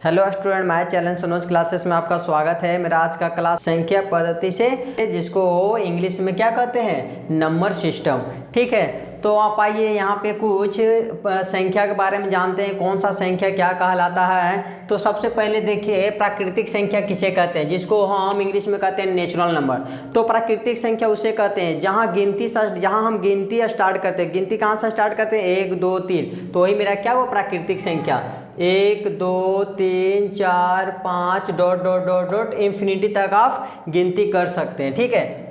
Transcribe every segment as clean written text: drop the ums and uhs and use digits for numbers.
Hello student, my channel Sanoj classes में आपका स्वागत है। मेरा आज का क्लास संख्या पद्धति से, जिसको इंग्लिश में क्या कहते हैं, नंबर सिस्टम। ठीक है, तो आप आइए यहाँ पे कुछ संख्या के बारे में जानते हैं, कौन सा संख्या क्या कहलाता है। तो सबसे पहले देखिए, प्राकृतिक संख्या किसे कहते हैं, जिसको हम इंग्लिश में कहते हैं नेचुरल नंबर। तो प्राकृतिक संख्या उसे कहते हैं जहाँ हम गिनती स्टार्ट करते हैं। गिनती कहाँ से स्टार्ट करते हैं, 1 2 3। तो वही मेरा क्या हुआ, प्राकृतिक संख्या। 1 2 3 4 5 dot dot dot dot infinity तक आप गिनती कर सकते हैं। ठीक है,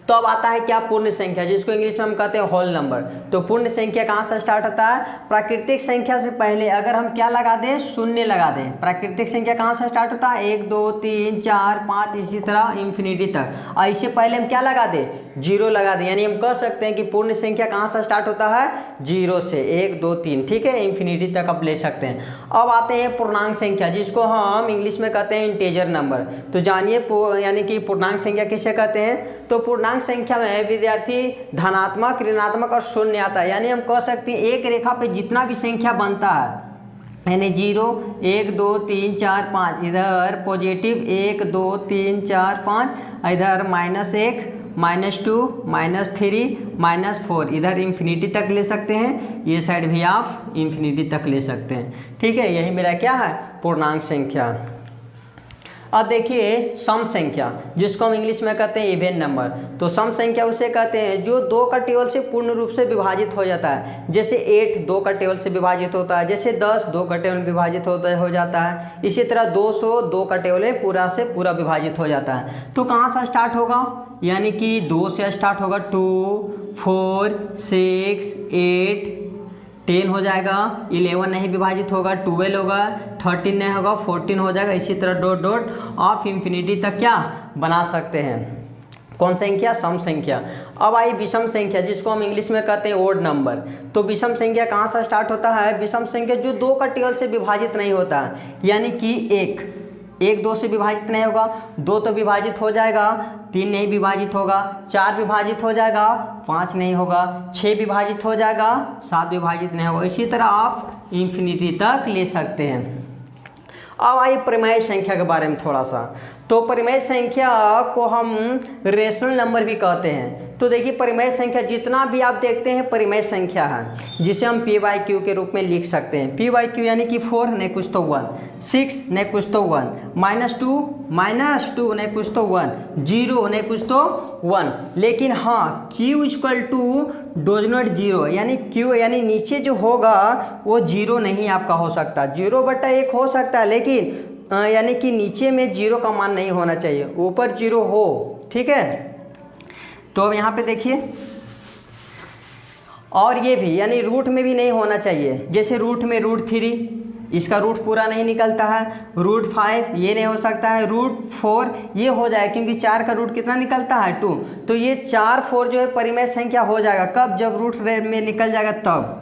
तो अब आता है क्या, पूर्ण संख्या, जिसको इंग्लिश में हम कहते हैं होल नंबर। तो पूर्ण संख्या कहाँ से स्टार्ट होता है, प्राकृतिक संख्या से पहले अगर हम क्या लगा दें, शून्य लगा दें। प्राकृतिक संख्या कहाँ से स्टार्ट होता है, 1 2 3 4 5 इसी तरह इंफिनिटी तक। और इससे पहले हम क्या लगा दें, 0 लगा दें। यानी हम कह सकते हैं कि पूर्ण संख्या कहाँ से स्टार्ट होता है, 0 से 1 2 3। ठीक है, इंफिनिटी तक आप ले सकते हैं। अब आते हैं पूर्णांक संख्या, जिसको हम इंग्लिश में कहते हैं इंटीजर नंबर। तो जानिए यानी कि पूर्णांक संख्या किसे कहते हैं। तो पूर्णांक संख्या में विद्यार्थी धनात्मक, ऋणात्मक और शून्य आता है। यानी हम कह सकते हैं एक रेखा पे जितना भी संख्या बनता है, यानी 0 1 2 3 4 5, इधर पॉजिटिव 1 2 3 4 5, इधर -1 -2 -3 -4, इधर इंफिनिटी तक ले सकते हैं। ये साइड भी आप इंफिनिटी तक ले सकते हैं। ठीक है, यही मेरा क्या है, पूर्णांक संख्या। अब देखिए सम संख्या, जिसको हम इंग्लिश में कहते हैं इवन नंबर। तो सम संख्या उसे कहते हैं जो 2 का टेबल से पूर्ण रूप से विभाजित हो जाता है। जैसे 8 2 का टेबल से विभाजित होता है, जैसे 10 2 का टेबल में विभाजित हो जाता है। इसी तरह 200 2 का टेबल में पूरा से पूरा विभाजित हो जाता है। तो कहाँ से स्टार्ट होगा, यानी कि 2 से स्टार्ट होगा, 2 4 6 8 10 हो जाएगा, 11 नहीं विभाजित होगा, 12 होगा, 13 नहीं होगा, 14 हो जाएगा। इसी तरह डॉट डॉट ऑफ इंफिनिटी तक क्या बना सकते हैं, कौन संख्या, सम संख्या। अब आई विषम संख्या, जिसको हम इंग्लिश में कहते हैं ओड नंबर। तो विषम संख्या कहाँ से स्टार्ट होता है, विषम संख्या जो 2 का टेबल से विभाजित नहीं होता है। यानी कि 1 2 से विभाजित नहीं होगा, 2 तो विभाजित हो जाएगा, 3 नहीं विभाजित होगा, 4 विभाजित हो जाएगा, 5 नहीं होगा, 6 विभाजित हो जाएगा, 7 विभाजित नहीं होगा। इसी तरह आप इंफिनिटी तक ले सकते हैं। अब आई परिमेय संख्या के बारे में थोड़ा सा। तो परिमेय संख्या को हम रेशनल नंबर भी कहते हैं। तो देखिए, परिमेय संख्या जितना भी आप देखते हैं परिमेय संख्या है, जिसे हम p/q के रूप में लिख सकते हैं। p/q यानी कि 4 नहीं कुछ तो 1, 6 नहीं कुछ तो 1, -2 नहीं कुछ तो 1, 0 नहीं कुछ तो 1। लेकिन हाँ, q = डोज नॉट 0, यानी q यानी नीचे जो होगा वो 0 नहीं आपका हो सकता। 0/1 हो सकता है, लेकिन यानी कि नीचे में 0 का मान नहीं होना चाहिए, ऊपर 0 हो। ठीक है, तो अब यहाँ पे देखिए, और ये भी यानी रूट में भी नहीं होना चाहिए। जैसे रूट में √3, इसका रूट पूरा नहीं निकलता है। √5 ये नहीं हो सकता है। √4 ये हो जाए, क्योंकि 4 का रूट कितना निकलता है, 2। तो ये 4 4 जो है परिमेय संख्या हो जाएगा। कब, जब रूट में निकल जाएगा तब।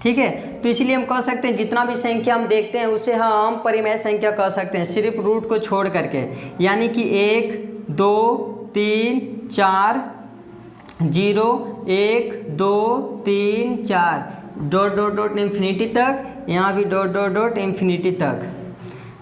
ठीक है, तो इसलिए हम कह सकते हैं जितना भी संख्या हम देखते हैं उसे हम परिमेय संख्या कह सकते हैं, सिर्फ रूट को छोड़ करके। यानी कि 1 2 3 4 0 1 2 3 4 डॉट डॉट डॉट इंफिनिटी तक, यहाँ भी डॉट डॉट डॉट इंफिनिटी तक।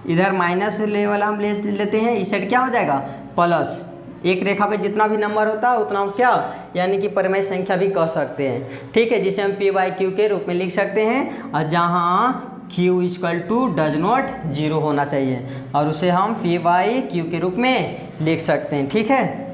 इधर माइनस लेवल हम लेते हैं, इस साइड क्या हो जाएगा, प्लस। एक रेखा पे जितना भी नंबर होता है उतना क्या, यानी कि परिमेय संख्या भी कह सकते हैं। ठीक है, जिसे हम p/q के रूप में लिख सकते हैं, और जहाँ q = डज नॉट 0 होना चाहिए, और उसे हम p/q के रूप में लिख सकते हैं। ठीक है,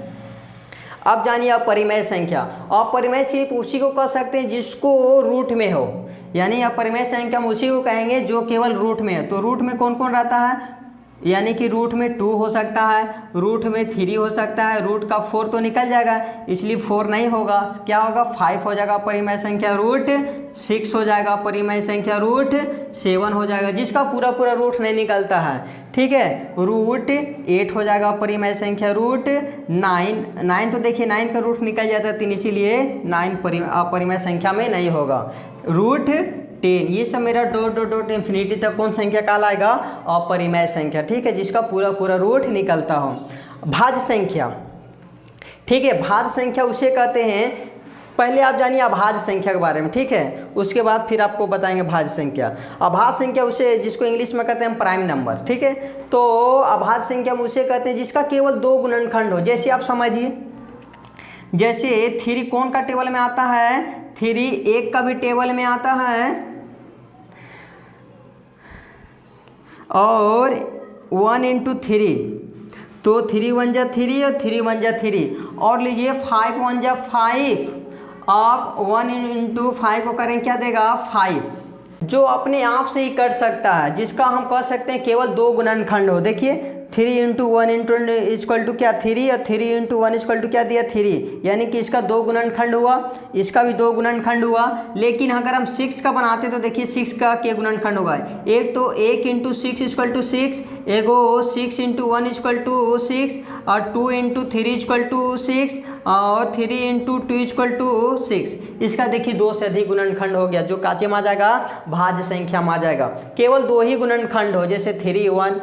अब जानिए अपरिमेय संख्या। अपरिमेय सिर्फ उसी को कह सकते हैं जिसको रूट में हो। यानी अपरिमेय संख्या हम उसी को कहेंगे जो केवल रूट में है। तो रूट में कौन कौन रहता है, यानी कि रूट में 2 हो सकता है, रूट में 3 हो सकता है, रूट का 4 तो निकल जाएगा, इसलिए 4 नहीं होगा। क्या होगा, 5 हो जाएगा परिमेय संख्या, √6 हो जाएगा परिमेय संख्या, √7 हो जाएगा, जिसका पूरा पूरा रूट नहीं निकलता है। ठीक है, √8 हो जाएगा परिमेय संख्या, √9 तो देखिए 9 का रूट निकल जाता है 3, इसीलिए 9 अपरिमेय संख्या में नहीं होगा। √10 ये सब मेरा डॉट डॉट डॉट इंफिनिटी तक कौन संख्या कहलाएगा, अपरिमेय संख्या। ठीक है, जिसका पूरा पूरा रूट निकलता हो। भाज्य संख्या, ठीक है, भाज्य संख्या उसे कहते हैं पहले आप जानिए अभाज्य संख्या के बारे में, ठीक है, उसके बाद फिर आपको बताएंगे भाज्य संख्या। अभाज्य संख्या उसे जिसको इंग्लिश में कहते हैं प्राइम नंबर, ठीक है। तो अभाज्य संख्या में उसे कहते हैं जिसका केवल 2 गुणनखंड हो। जैसे आप समझिए, जैसे 3 कौन का टेबल में आता है, 3 1 का भी टेबल में आता है, और 1 इंटू 3, तो 3 1 जा 3 और 3 1 जा 3, और लीजिए 5 1 जा 5, आप 1 इंटू 5 को करें क्या देगा 5, जो अपने आप से ही कट सकता है, जिसका हम कह सकते हैं केवल 2 गुणनखंड हो। देखिए 3 इंटू 1 इंटू इक्वल टू क्या 3, और 3 इंटू 1 इक्वल टू क्या दिया 3, यानी कि इसका 2 गुणनखंड हुआ, इसका भी 2 गुणनखंड हुआ। लेकिन अगर हम 6 का बनाते तो देखिए 6 का क्या गुणनखंड होगा, एक तो 1 इंटू 6 इक्वल टू 6, एगो 6 इंटू 1 इक्वल टू 6, और 2 इंटू 3 इक्वल टू 6, और 3 इंटू 2 इक्वल टू 6। इसका देखिए 2 से अधिक गुणनखंड हो गया, जो काचे में आ जाएगा भाज्य संख्या में आ जाएगा। केवल 2 ही गुणनखंड हो, जैसे 3 1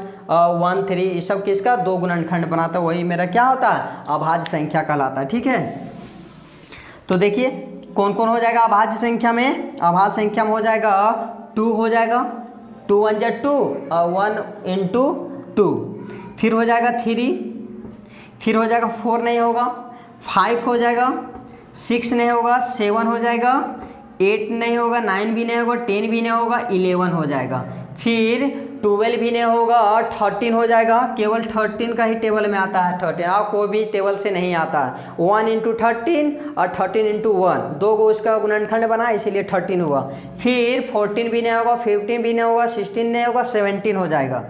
1 3, ये सब किसका 2 गुणनखंड बनाता है, वही मेरा क्या होता है अभाज्य संख्या कहलाता है, ठीक है। तो देखिए कौन कौन हो जाएगा अभाज्य संख्या में, अभाज्य संख्या में हो जाएगा 2 हो जाएगा, 2 1 जा 2, और 1 इंटू 2, फिर हो जाएगा 3, फिर हो जाएगा 4 नहीं होगा, 5 हो जाएगा, 6 नहीं होगा, 7 हो जाएगा, 8 नहीं होगा, 9 भी नहीं होगा, 10 भी नहीं होगा, 11 हो जाएगा, फिर 12 भी नहीं होगा, और 13 हो जाएगा। केवल 13 का ही टेबल में आता है 13, और कोई भी टेबल से नहीं आता है। 1 इंटू 13 और 13 इंटू 1, 2 को उसका गुणनखंड बना, इसीलिए 13 हुआ। फिर 14 भी नहीं होगा, 15 भी नहीं होगा, 16 नहीं होगा, 17 हो जाएगा,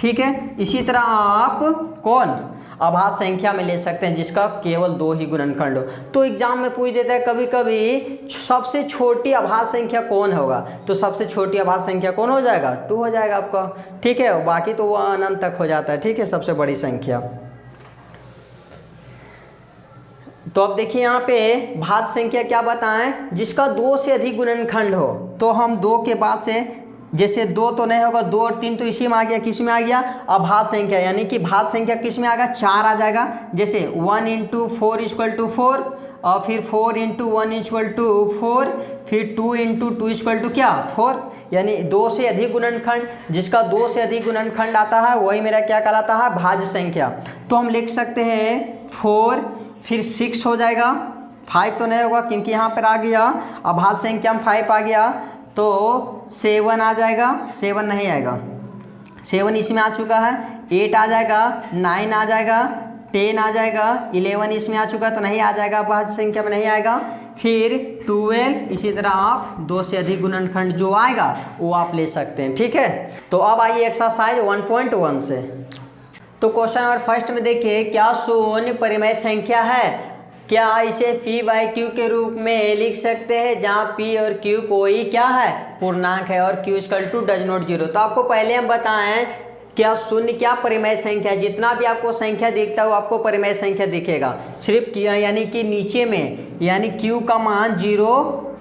ठीक है। इसी तरह आप कौन अभाज्य संख्या में ले सकते हैं जिसका केवल 2 ही गुणनखंड हो। तो एग्जाम में पूछ देता है कभी कभी सबसे छोटी अभाज्य संख्या कौन होगा, तो सबसे छोटी अभाज्य संख्या कौन हो जाएगा 2 हो जाएगा आपका, ठीक है। बाकी तो वह अनंत तक हो जाता है, ठीक है, सबसे बड़ी संख्या। तो अब देखिए यहाँ पे भाज्य संख्या क्या बताएं, जिसका 2 से अधिक गुणनखंड हो। तो हम 2 के बाद से, जैसे 2 तो नहीं होगा, 2 और 3 तो इसी में आ गया, किस में आ गया अभाज्य संख्या, यानी कि भाज्य संख्या किस में आएगा 4 आ जाएगा। जैसे 1 इंटू 4 इक्वल टू 4, और फिर 4 इंटू 1 इक्वल टू 4, फिर 2 इंटू 2 इक्वल टू क्या 4, यानी 2 से अधिक गुणनखंड, जिसका 2 से अधिक गुणनखंड आता है वही मेरा क्या कहलाता है भाज्य संख्या। तो हम लिख सकते हैं 4, फिर 6 हो जाएगा, 5 तो नहीं होगा क्योंकि यहाँ पर आ गया अभाज्य संख्या में 5 आ गया, तो 7 आ जाएगा, 7 नहीं आएगा, 7 इसमें आ चुका है, 8 आ जाएगा, 9 आ जाएगा, 10 आ जाएगा, 11 इसमें आ चुका तो नहीं आ जाएगा, भाज्य संख्या में नहीं आएगा। फिर 12, इसी तरह आप 2 से अधिक गुणनखंड जो आएगा वो आप ले सकते हैं, ठीक है। तो अब आइए एक्सरसाइज 1.1 से। तो क्वेश्चन नंबर फर्स्ट में देखिए, क्या शून्य परिमेय संख्या है, क्या इसे P बाई Q के रूप में लिख सकते हैं, जहाँ P और Q कोई क्या है पूर्णांक है, और Q equal to does not 0। तो आपको पहले हम बताएं क्या शून्य क्या परिमेय संख्या है, जितना भी आपको संख्या दिखता है वो आपको परिमेय संख्या दिखेगा, सिर्फ यानी कि नीचे में, यानी Q का मान 0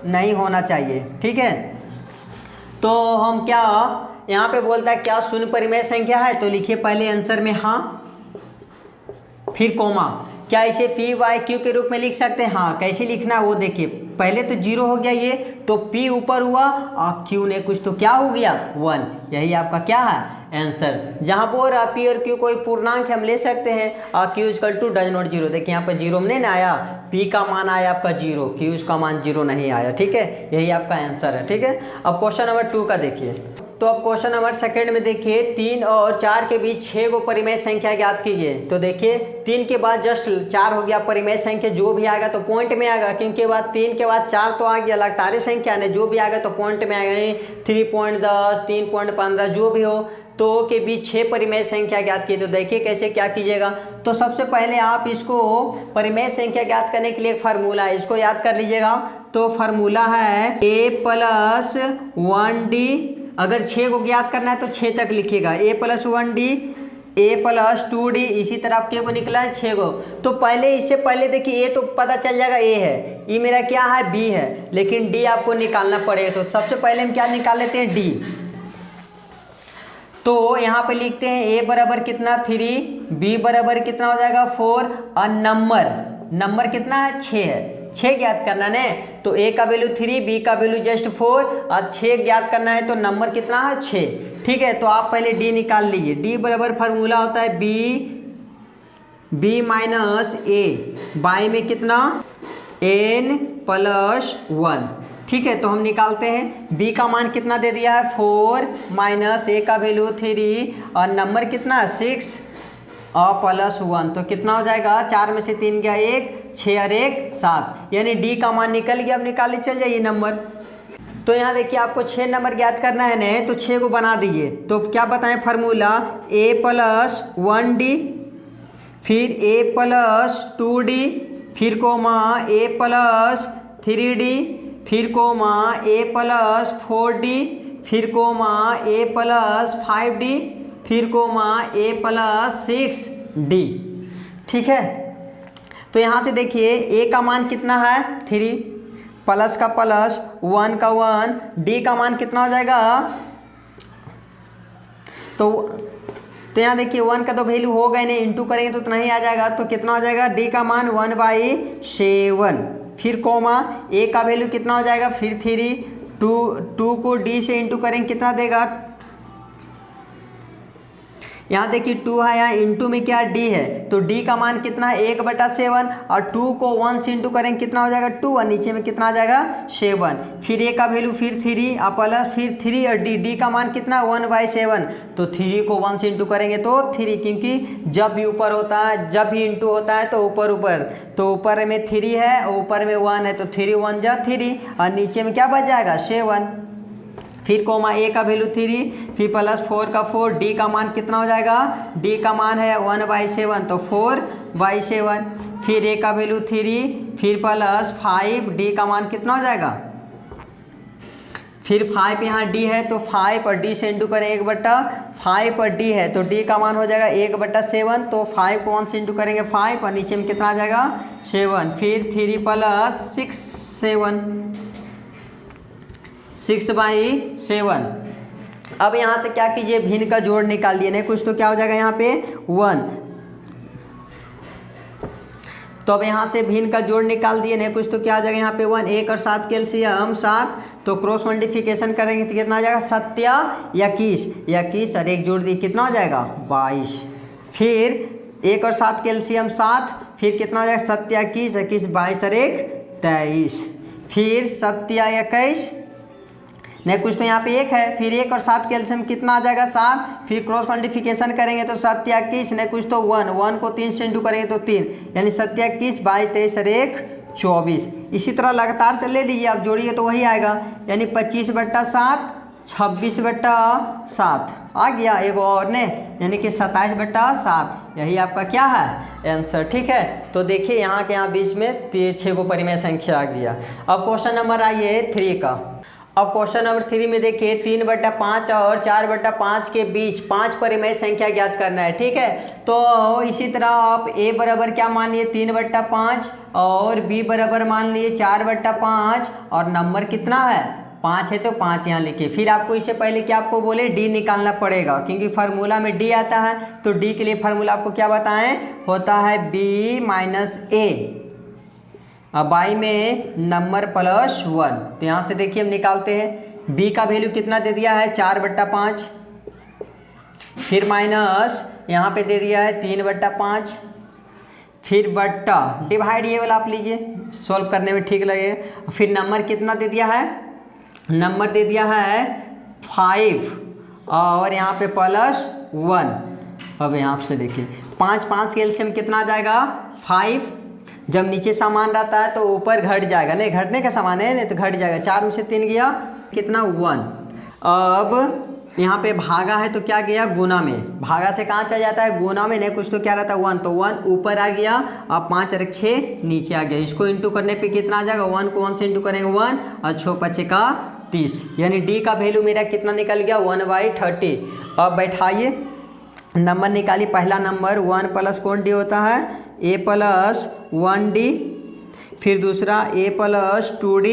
नहीं होना चाहिए, ठीक है। तो हम क्या यहाँ पे बोलता है क्या शून्य परिमेय संख्या है, तो लिखिए पहले आंसर में हाँ, फिर कोमा, क्या इसे P बाई Q के रूप में लिख सकते हैं, हाँ। कैसे लिखना है वो देखिए, पहले तो 0 हो गया ये, तो P ऊपर हुआ और Q ने कुछ तो क्या हो गया 1, यही आपका क्या है आंसर। जहाँ पर P और Q कोई पूर्णांक हम ले सकते हैं, और Q equal to does not 0, देखिए यहाँ पर 0 में नहीं ना आया, P का मान आया आपका 0, Q का मान 0 नहीं आया, ठीक है, यही आपका आंसर है, ठीक है। अब क्वेश्चन नंबर 2 का देखिए। तो अब क्वेश्चन नंबर सेकंड में देखिए, 3 और 4 के बीच 6 को परिमेय संख्या ज्ञात कीजिए। तो देखिए 3 के बाद जस्ट 4 हो गया, परिमेय संख्या जो भी आएगा तो पॉइंट में आएगा, क्योंकि बाद 3 के बाद 4 तो आ गया लगातार संख्या ने, जो भी आएगा तो पॉइंट में आएगा, यानी 3.10 3.15 जो भी हो, तो के बीच 6 परिमेय संख्या ज्ञात की। तो देखिए कैसे क्या कीजिएगा। तो सबसे पहले आप इसको परिमेय संख्या ज्ञात करने के लिए एक फार्मूला है, इसको याद कर लीजिएगा। तो फार्मूला है a प्लस 1d, अगर 6 को ज्ञात करना है तो 6 तक लिखिएगा, a plus 1d, a plus 2d, इसी तरह आपके को निकला है 6 को। तो पहले इससे पहले देखिए a तो पता चल जाएगा a है, ये मेरा क्या है b है, लेकिन d आपको निकालना पड़ेगा। तो सबसे पहले हम क्या निकाल लेते हैं d। तो यहाँ पे लिखते हैं a बराबर कितना 3, b बराबर कितना हो जाएगा 4, और नंबर कितना है 6 है, 6 ज्ञात करना है, तो ए का वैल्यू 3, बी का वैल्यू जस्ट 4 और 6 ज्ञात करना है, तो नंबर कितना है 6। ठीक है, तो आप पहले डी निकाल लीजिए। डी बराबर फार्मूला होता है बी माइनस ए, बाई में कितना n+1। ठीक है, तो हम निकालते हैं। b का मान कितना दे दिया है 4 माइनस a का वैल्यू 3 और नंबर कितना 6 और +1, तो कितना हो जाएगा 4 में से 3 गया 1, 6 और 1 7, यानी d का मान निकल गया। अब निकाले चल जाइए नंबर। तो यहाँ देखिए आपको 6 नंबर ज्ञात करना है ना, तो 6 को बना दीजिए। तो क्या बताएं फार्मूला a+1d, फिर a+2d, फिर कोमा a+3d, फिर कोमा a+4d, फिर कोमा a+5d, फिर कोमा a+6d। ठीक है, तो यहाँ से देखिए a का मान कितना है 3, प्लस का प्लस, 1 का 1, d का मान कितना हो जाएगा, तो यहाँ देखिए 1 का तो वैल्यू हो गए नहीं, इंटू करेंगे तो उतना ही आ जाएगा, तो कितना हो जाएगा d का मान 1/7, फिर कोमा a का वैल्यू कितना हो जाएगा, फिर 3, 2 को d से इंटू करेंगे कितना देगा, यहाँ देखिए 2 है, यहाँ इंटू में क्या d है, तो d का मान कितना है 1/7 और 2 को 1 से इंटू करेंगे कितना हो जाएगा 2 और नीचे में कितना आ जाएगा 7, फिर a का वैल्यू फिर 3 और प्लस फिर 3 और d का मान कितना 1/7, तो 3 को 1 से इंटू करेंगे तो 3, क्योंकि जब भी ऊपर होता है, जब भी इंटू होता है तो ऊपर, तो ऊपर में 3 है और ऊपर में 1 है, तो 3 1 जा 3 और नीचे में क्या बच जाएगा 7, फिर कोमा a का वैल्यू 3, फिर प्लस 4 का 4, d का मान कितना हो जाएगा, d का मान है 1/7, तो 4/7, फिर a का वैल्यू 3, फिर प्लस 5, d का मान कितना हो जाएगा, फिर 5 यहाँ d है तो 5 और d से इंटू करें 1/5 और d है तो d का मान हो जाएगा 1/7, तो 5 को 1 से इंटू करेंगे 5 और नीचे में कितना आ जाएगा 7, फिर 3 + 6 7, 6/7। अब यहाँ से क्या कीजिए भिन्न का जोड़ निकाल लिए, नहीं कुछ तो क्या हो जाएगा यहाँ पे 1, तो अब यहाँ से भिन्न का जोड़ निकाल दिए, नहीं कुछ तो क्या आ जाएगा यहाँ पे 1, 1 और 7 के एलसीएम 7, तो क्रॉस मल्टीप्लिकेशन करेंगे तो कितना आ जाएगा 21 और 1 जोड़ दिए कितना हो जाएगा 22, फिर 1 और 7 के एलसीएम 7, फिर कितना हो जाएगा 21 22 और 1 23, फिर 21 नहीं कुछ तो यहाँ पे 1 है, फिर 1 और 7 के एलसीएम कितना आ जाएगा 7, फिर क्रॉस मल्टीप्लिकेशन करेंगे तो 27 नहीं कुछ तो 1 को 3 से इंटू करेंगे तो 3, यानी 27 22 23 और 1 24। इसी तरह लगातार से ले लीजिए, आप जोड़िए तो वही आएगा, यानी 25/7 26/7 आ गया, एगो और ने यानी कि 27/7, यही आपका क्या है आंसर। ठीक है, तो देखिए यहाँ के यहाँ बीच में 6 को परिमेय संख्या आ गया। अब क्वेश्चन नंबर आइए 3 का। अब क्वेश्चन नंबर 3 में देखिए 3/5 और 4/5 के बीच 5 परिमेय संख्या ज्ञात करना है। ठीक है, तो इसी तरह आप a बराबर क्या मान लिए 3/5 और b बराबर मान लिए 4/5 और नंबर कितना है 5 है तो 5 यहाँ लिखिए। फिर आपको इससे पहले क्या आपको बोले d निकालना पड़ेगा, क्योंकि फार्मूला में d आता है, तो d के लिए फार्मूला आपको क्या बताएं होता है b माइनस a, अब y में नंबर +1। तो यहाँ से देखिए हम निकालते हैं, b का वैल्यू कितना दे दिया है 4/5, फिर माइनस यहाँ पे दे दिया है 3/5, फिर बट्टा डिवाइड ये वाला आप लीजिए, सॉल्व करने में ठीक लगेगा। फिर नंबर कितना दे दिया है, नंबर दे दिया है 5 और यहाँ पे +1। अब यहाँ से देखिए 5 के एलसीएम कितना आ जाएगा 5, जब नीचे सामान रहता है तो ऊपर घट जाएगा, नहीं घटने का सामान है नहीं तो घट जाएगा, 4 में से 3 गया कितना 1। अब यहाँ पे भागा है तो क्या गया गुना में, भागा से कहाँ चला जाता है गुना में, नहीं कुछ तो क्या रहता है 1, तो 1 ऊपर आ गया, अब 5 और 6 नीचे आ गया। इसको इंटू करने पे कितना आ जाएगा 1 को 1 से इंटू करेंगे 1 और 6 5 का 30, यानी डी का वैल्यू मेरा कितना निकल गया 1/30। अब बैठाइए नंबर निकालिए, पहला नंबर 1 प्लस कौन डी होता है a + 1d, फिर दूसरा a + 2d,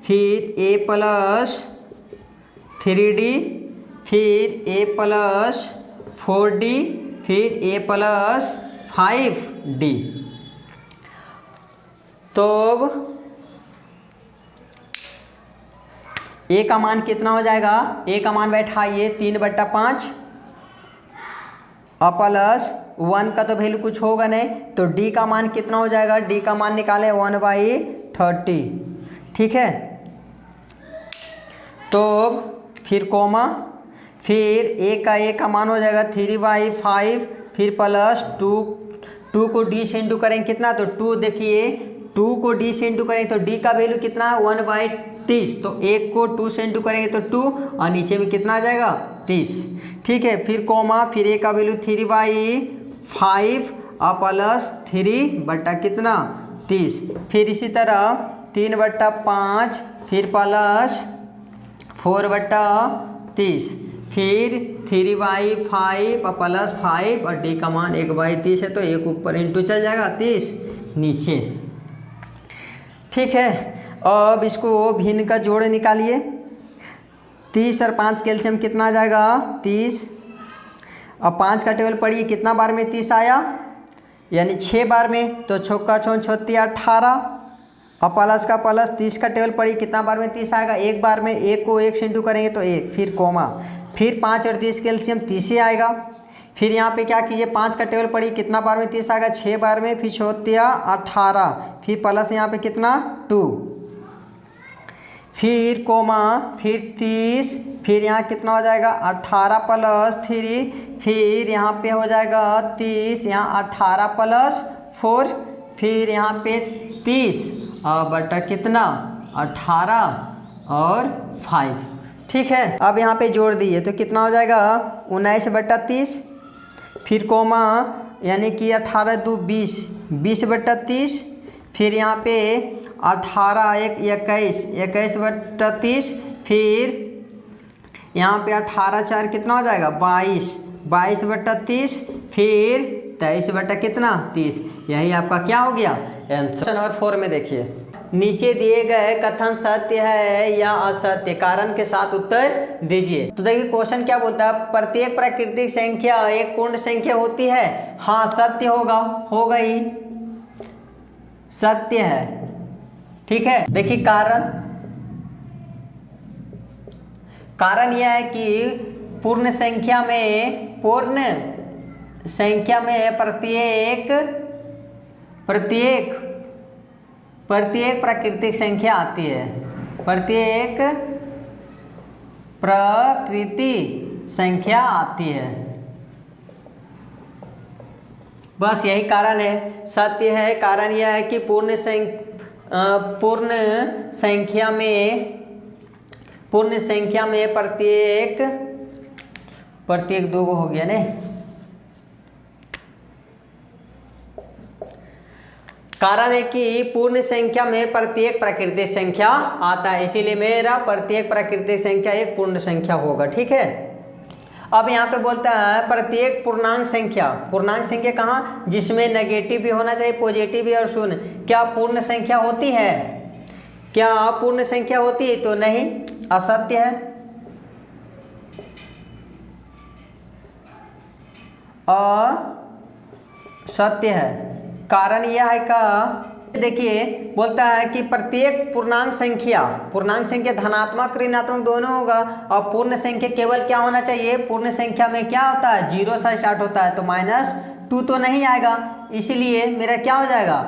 फिर a + 3d, फिर a + 4d, फिर a+5d। तो a का मान कितना हो जाएगा, a का मान बैठाइए 3/5 और प्लस 1 का तो वैल्यू कुछ होगा नहीं, तो d का मान कितना हो जाएगा, d का मान निकालें 1/30। ठीक है, तो फिर कोमा, फिर a का मान हो जाएगा 3/5, फिर प्लस 2 को d से इंटू करेंगे कितना, तो 2, देखिए 2 को d से इंटू करेंगे तो d का वैल्यू कितना है 1/30, तो 1 को 2 से इंटू करेंगे तो 2 और नीचे में कितना आ जाएगा 30। ठीक है, फिर कोमा, फिर a का वैल्यू 3/5 और प्लस 3 बटा कितना 30, फिर इसी तरह 3/5, फिर प्लस 4/30, फिर 3/5 और प्लस 5 और d का मान 1/30 है, तो 1 ऊपर इंटू चल जाएगा 30 नीचे। ठीक है, अब इसको भिन्न का जोड़ निकालिए। 30 और 5 कैल्शियम कितना आ जाएगा 30, अब 5 का टेबल पढ़िए कितना बार में 30 आया, यानी 6 बार में, तो छक्का छौन 18 और प्लस का प्लस 30 का टेबल पढ़िए कितना बार में 30 आएगा, एक बार में, 1 को 1 से इंटू करेंगे तो 1, फिर कोमा, फिर 5 और 30 कैल्शियम 30 ही आएगा। फिर यहाँ पे क्या कीजिए 5 का टेबल पढ़िए कितना बार में 30 आएगा, 6 बार में, फिर 18, फिर प्लस यहाँ पे कितना 2, फिर कोमा, फिर 30, फिर यहाँ कितना हो जाएगा 18 प्लस 3, फिर यहाँ पे हो जाएगा 30, यहाँ 18 प्लस 4, फिर यहाँ पे 30 और बटा कितना 18 और 5। ठीक है, अब यहाँ पे जोड़ दिए तो कितना हो जाएगा 19/30, फिर कोमा, यानी कि 18 2 20, 20/30, फिर यहाँ पे 18 1 21, 21/30, फिर यहाँ पे 18 4 कितना हो जाएगा 22, 22/30, फिर 23 बटा कितना 30। यही आपका क्या हो गया आंसर। नंबर 4 में देखिए, नीचे दिए गए कथन सत्य है या असत्य, कारण के साथ उत्तर दीजिए। तो देखिए क्वेश्चन क्या बोलता है, प्रत्येक प्राकृतिक संख्या एक पूर्ण संख्या होती है। हाँ सत्य होगा ही, सत्य है। ठीक है, देखिए कारण यह है कि पूर्ण संख्या में प्रत्येक प्राकृतिक संख्या आती है, प्रत्येक प्रकृति संख्या आती है, बस यही कारण है, सत्य है। कारण यह है कि पूर्ण संख्या में प्रत्येक 2 हो गया नहीं, कारण है कि पूर्ण संख्या में प्रत्येक प्राकृतिक संख्या आता है, इसीलिए मेरा प्रत्येक प्राकृतिक संख्या एक पूर्ण संख्या होगा। ठीक है, अब यहाँ पे बोलता है प्रत्येक पूर्णांक संख्या कहाँ, जिसमें नेगेटिव भी होना चाहिए, पॉजिटिव भी और शून्य। क्या पूर्ण संख्या होती है, क्या पूर्ण संख्या होती है, तो नहीं, असत्य है। असत्य है, कारण यह है का, देखिए बोलता है कि प्रत्येक पूर्णांक संख्या धनात्मक ऋणात्मक दोनों होगा, और पूर्ण संख्या केवल क्या होना चाहिए, पूर्ण संख्या में क्या होता है 0 से स्टार्ट होता है, तो -2 तो नहीं आएगा, इसलिए मेरा क्या हो जाएगा,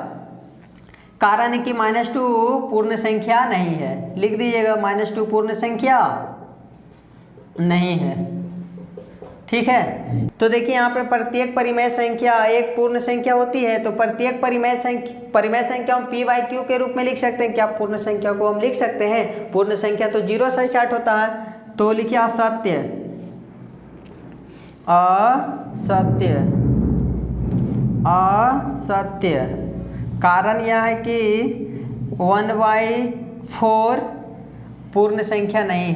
कारण है कि -2 पूर्ण संख्या नहीं है, लिख दीजिएगा -2 पूर्ण संख्या नहीं है। ठीक है, तो देखिए यहाँ पे प्रत्येक परिमेय संख्या एक पूर्ण संख्या होती है, तो प्रत्येक परिमेय संख्या हम p/q के रूप में लिख सकते हैं। क्या पूर्ण संख्या को हम लिख सकते हैं, पूर्ण संख्या तो 0 से स्टार्ट होता है, तो लिखिए असत्य, कारण यह है कि 1/4 पूर्ण संख्या नहीं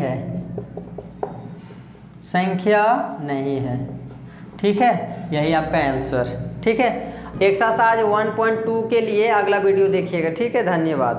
है, ठीक है, यही आपका आंसर। ठीक है, एक्सरसाइज 1.2 के लिए अगला वीडियो देखिएगा। ठीक है, धन्यवाद।